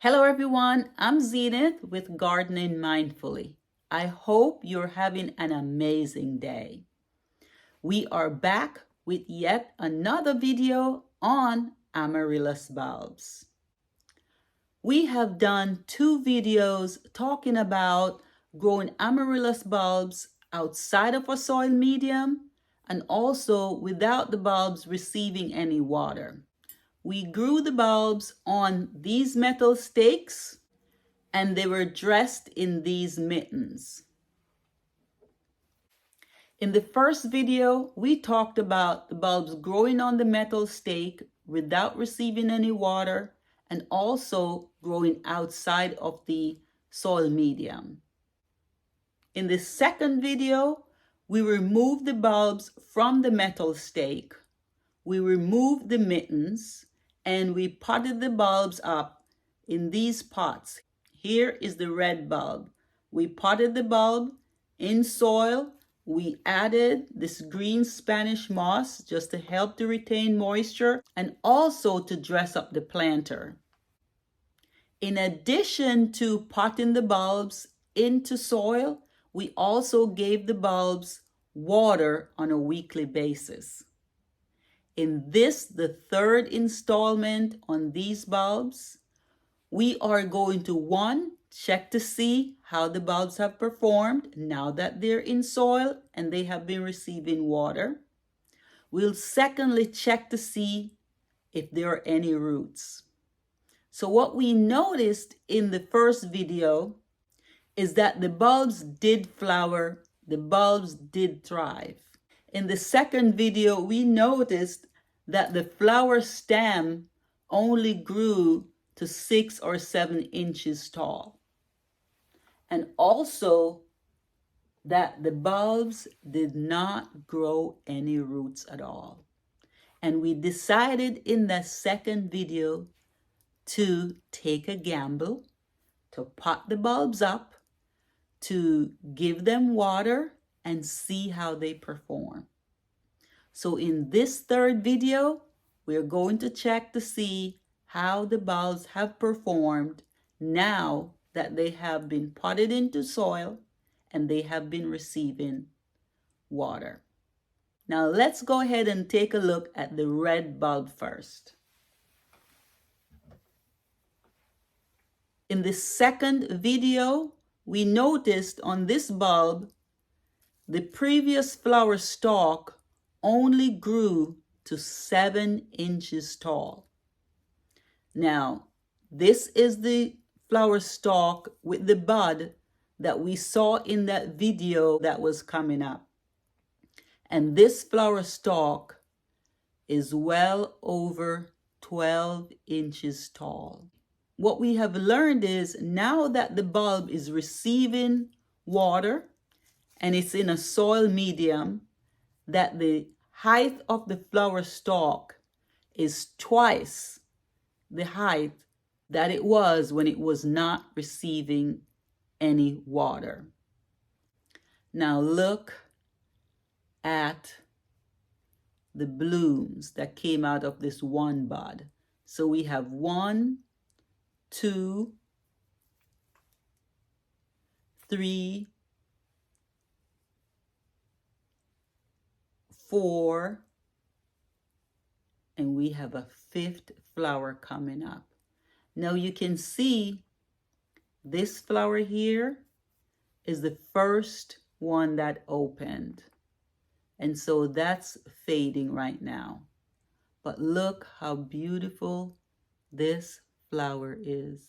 Hello everyone, I'm Zenith with Gardening Mindfully. I hope you're having an amazing day. We are back with yet another video on Amaryllis bulbs. We have done two videos talking about growing Amaryllis bulbs outside of a soil medium and also without the bulbs receiving any water. We grew the bulbs on these metal stakes and they were dressed in these mittens. In the first video, we talked about the bulbs growing on the metal stake without receiving any water and also growing outside of the soil medium. In the second video, we removed the bulbs from the metal stake, we removed the mittens, and we potted the bulbs up in these pots. Here is the red bulb. We potted the bulb in soil. We added this green Spanish moss just to help to retain moisture and also to dress up the planter. In addition to potting the bulbs into soil, we also gave the bulbs water on a weekly basis. In this, the third installment on these bulbs, we are going to check to see how the bulbs have performed now that they're in soil and they have been receiving water. We'll secondly check to see if there are any roots. So what we noticed in the first video is that the bulbs did flower, the bulbs did thrive. In the second video, we noticed that the flower stem only grew to 6 or 7 inches tall. And also that the bulbs did not grow any roots at all. And we decided in the second video to take a gamble, to pot the bulbs up, to give them water and see how they perform. So in this third video, we're going to check to see how the bulbs have performed now that they have been potted into soil and they have been receiving water. Now let's go ahead and take a look at the red bulb first. In the second video, we noticed on this bulb, the previous flower stalk only grew to 7 inches tall. Now, this is the flower stalk with the bud that we saw in that video that was coming up. And this flower stalk is well over 12 inches tall. What we have learned is now that the bulb is receiving water and it's in a soil medium, that the height of the flower stalk is twice the height that it was when it was not receiving any water. Now look at the blooms that came out of this one bud. So we have 1, 2, 3, 4, and we have a 5th flower coming up. Now you can see this flower here is the first one that opened. And so that's fading right now. But look how beautiful this flower is.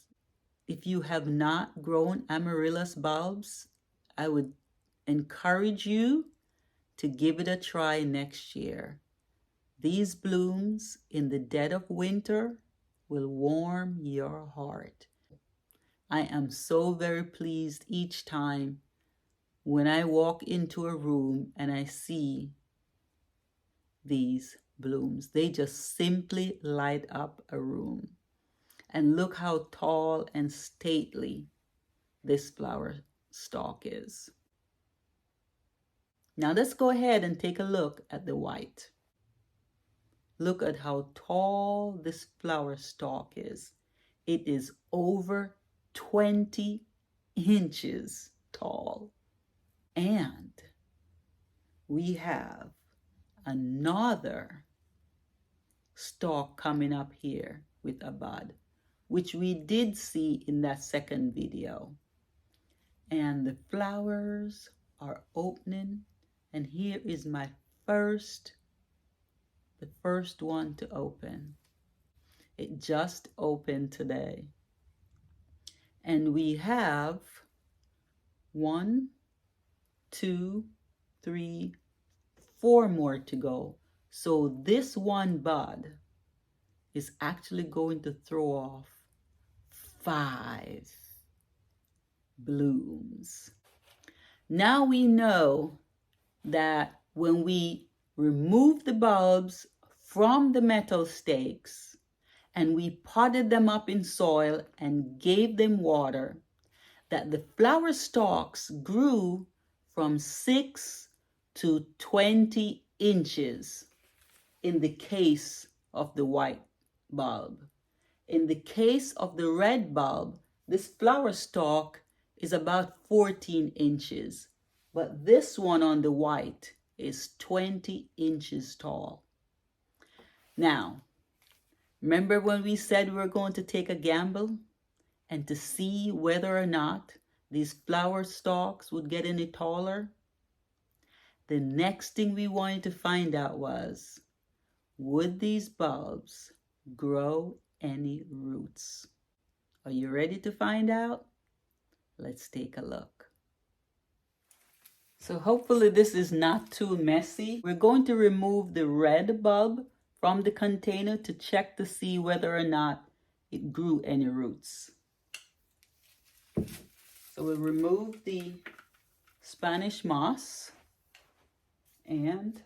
If you have not grown Amaryllis bulbs, I would encourage you to give it a try next year. These blooms in the dead of winter will warm your heart. I am so very pleased each time when I walk into a room and I see these blooms. They just simply light up a room. And look how tall and stately this flower stalk is. Now let's go ahead and take a look at the white. Look at how tall this flower stalk is. It is over 20 inches tall. And we have another stalk coming up here with a bud, which we did see in that second video. And the flowers are opening, and here is my the first one to open. It just opened today. And we have 1, 2, 3, 4 more to go. So this one bud is actually going to throw off 5 blooms. Now we know that when we remove the bulbs from the metal stakes and we potted them up in soil and gave them water, that the flower stalks grew from 6 to 20 inches in the case of the white bulb. In the case of the red bulb, this flower stalk is about 14 inches, but this one on the white is 20 inches tall. Now, remember when we said we were going to take a gamble and to see whether or not these flower stalks would get any taller? The next thing we wanted to find out was, would these bulbs grow any roots? Are you ready to find out? Let's take a look. So hopefully this is not too messy. We're going to remove the red bulb from the container to check to see whether or not it grew any roots. So we'll remove the Spanish moss and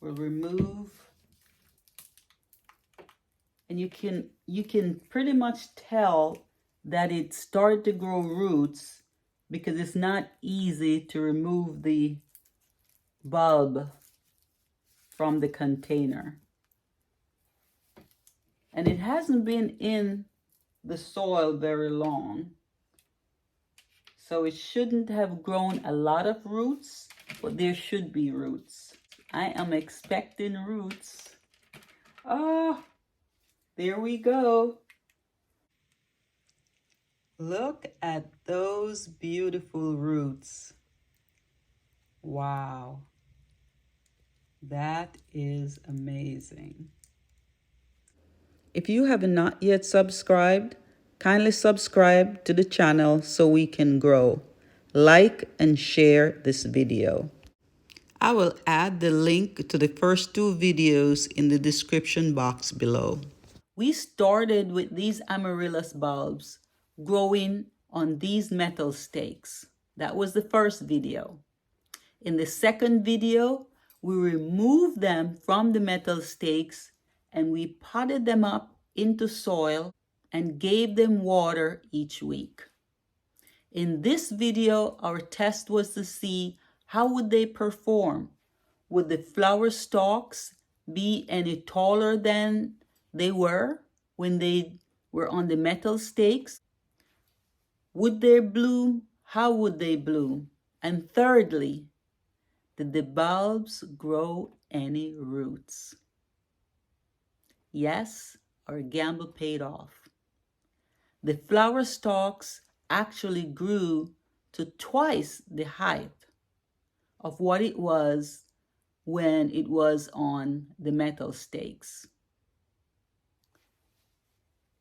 we'll remove, and you can pretty much tell that it started to grow roots because it's not easy to remove the bulb from the container. And it hasn't been in the soil very long, so it shouldn't have grown a lot of roots, but there should be roots. I am expecting roots. Oh, there we go. Look at those beautiful roots. Wow. That is amazing. If you have not yet subscribed, kindly subscribe to the channel so we can grow. Like and share this video. I will add the link to the first 2 videos in the description box below. We started with these Amaryllis bulbs growing on these metal stakes. That was the first video. In the second video, we removed them from the metal stakes and we potted them up into soil and gave them water each week. In this video, our test was to see how would they perform. Would the flower stalks be any taller than they were when they were on the metal stakes? Would they bloom? How would they bloom? And thirdly, did the bulbs grow any roots? Yes, our gamble paid off. The flower stalks actually grew to twice the height of what it was when it was on the metal stakes.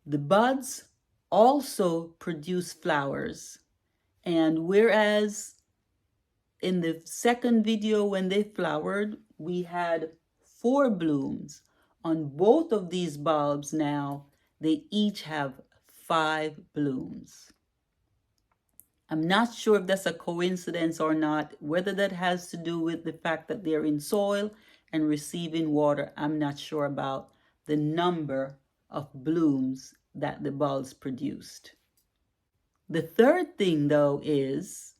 The buds also produce flowers, and whereas in the second video when they flowered, we had 4 blooms, on both of these bulbs now, they each have 5 blooms. I'm not sure if that's a coincidence or not, whether that has to do with the fact that they're in soil and receiving water. I'm not sure about the number of blooms that the bulbs produced. The third thing, though, is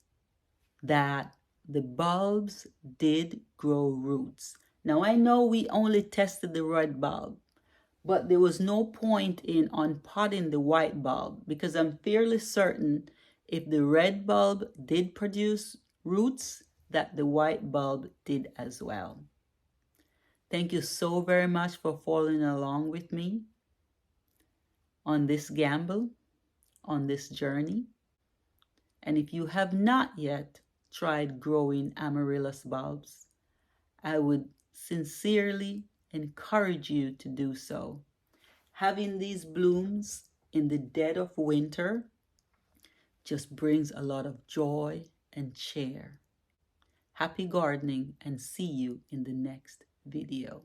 that the bulbs did grow roots. Now, I know we only tested the red bulb, But there was no point in unpotting the white bulb because I'm fairly certain if the red bulb did produce roots, that the white bulb did as well. Thank you so very much for following along with me on this gamble, on this journey. And if you have not yet tried growing amaryllis bulbs, I would sincerely encourage you to do so. Having these blooms in the dead of winter just brings a lot of joy and cheer. Happy gardening, and see you in the next video.